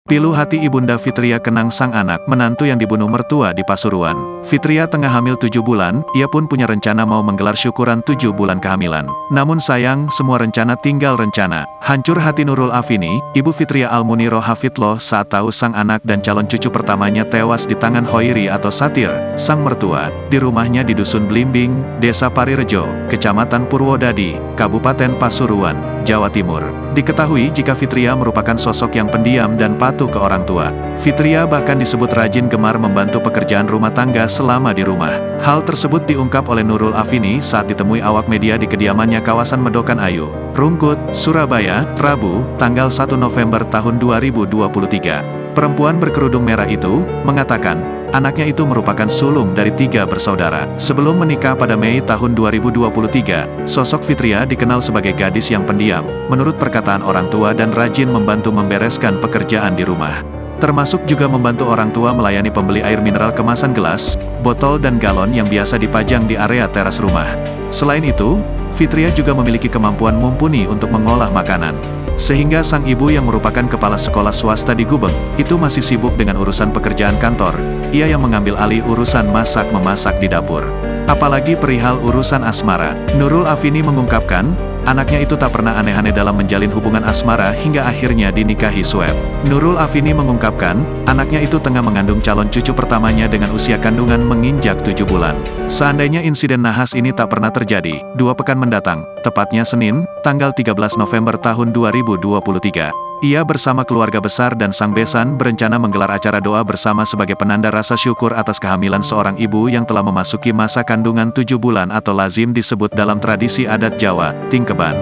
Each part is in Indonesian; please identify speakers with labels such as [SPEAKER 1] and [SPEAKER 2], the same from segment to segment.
[SPEAKER 1] Pilu hati Ibunda Fitria kenang sang anak menantu yang dibunuh mertua di Pasuruan. Fitria tengah hamil 7 bulan, ia pun punya rencana mau menggelar syukuran 7 bulan kehamilan. Namun sayang, semua rencana tinggal rencana. Hancur hati Nurul Afini, ibu Fitria Almuniro Hafidloh saat tahu sang anak dan calon cucu pertamanya tewas di tangan Hoiri atau Satir, sang mertua, di rumahnya di Dusun Blimbing, Desa Parirejo, Kecamatan Purwodadi, Kabupaten Pasuruan, Jawa Timur. Diketahui jika Fitria merupakan sosok yang pendiam dan patuh ke orang tua. Fitria bahkan disebut rajin gemar membantu pekerjaan rumah tangga selama di rumah. Hal tersebut diungkap oleh Nurul Afini saat ditemui awak media di kediamannya kawasan Medokan Ayu, Rungkut, Surabaya, Rabu, tanggal 1 November tahun 2023. Perempuan berkerudung merah itu mengatakan, anaknya itu merupakan sulung dari 3 bersaudara. Sebelum menikah pada Mei tahun 2023, sosok Fitria dikenal sebagai gadis yang pendiam, menurut perkataan orang tua, dan rajin membantu membereskan pekerjaan di rumah. Termasuk juga membantu orang tua melayani pembeli air mineral kemasan gelas, botol dan galon yang biasa dipajang di area teras rumah. Selain itu, Fitria juga memiliki kemampuan mumpuni untuk mengolah makanan. Sehingga sang ibu yang merupakan kepala sekolah swasta di Gubeng, itu masih sibuk dengan urusan pekerjaan kantor. Ia yang mengambil alih urusan masak-memasak di dapur. Apalagi perihal urusan asmara, Nurul Afini mengungkapkan, anaknya itu tak pernah aneh-aneh dalam menjalin hubungan asmara hingga akhirnya dinikahi Sueb. Nurul Afini mengungkapkan, anaknya itu tengah mengandung calon cucu pertamanya dengan usia kandungan menginjak 7 bulan. Seandainya insiden nahas ini tak pernah terjadi, 2 pekan mendatang, tepatnya Senin, tanggal 13 November tahun 2023, ia bersama keluarga besar dan sang besan berencana menggelar acara doa bersama sebagai penanda rasa syukur atas kehamilan seorang ibu yang telah memasuki masa kandungan 7 bulan atau lazim disebut dalam tradisi adat Jawa, tingkeban.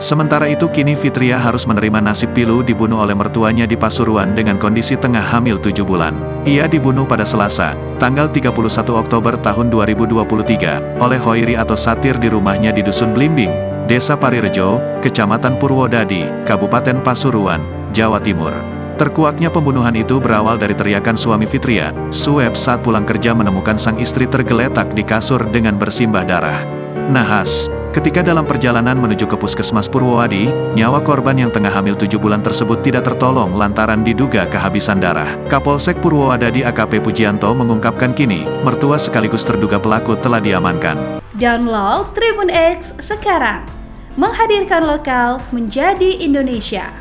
[SPEAKER 1] Sementara itu kini Fitria harus menerima nasib pilu dibunuh oleh mertuanya di Pasuruan dengan kondisi tengah hamil 7 bulan. Ia dibunuh pada Selasa, tanggal 31 Oktober tahun 2023, oleh Hoiri atau Satir di rumahnya di Dusun Blimbing, Desa Parirejo, Kecamatan Purwodadi, Kabupaten Pasuruan, Jawa Timur. Terkuaknya pembunuhan itu berawal dari teriakan suami Fitria, Sueb, saat pulang kerja menemukan sang istri tergeletak di kasur dengan bersimbah darah. Nahas, ketika dalam perjalanan menuju ke Puskesmas Purwodadi, nyawa korban yang tengah hamil 7 bulan tersebut tidak tertolong lantaran diduga kehabisan darah. Kapolsek Purwodadi AKP Pujianto mengungkapkan kini, mertua sekaligus terduga pelaku telah diamankan.
[SPEAKER 2] Download Tribun X sekarang. Menghadirkan lokal menjadi Indonesia.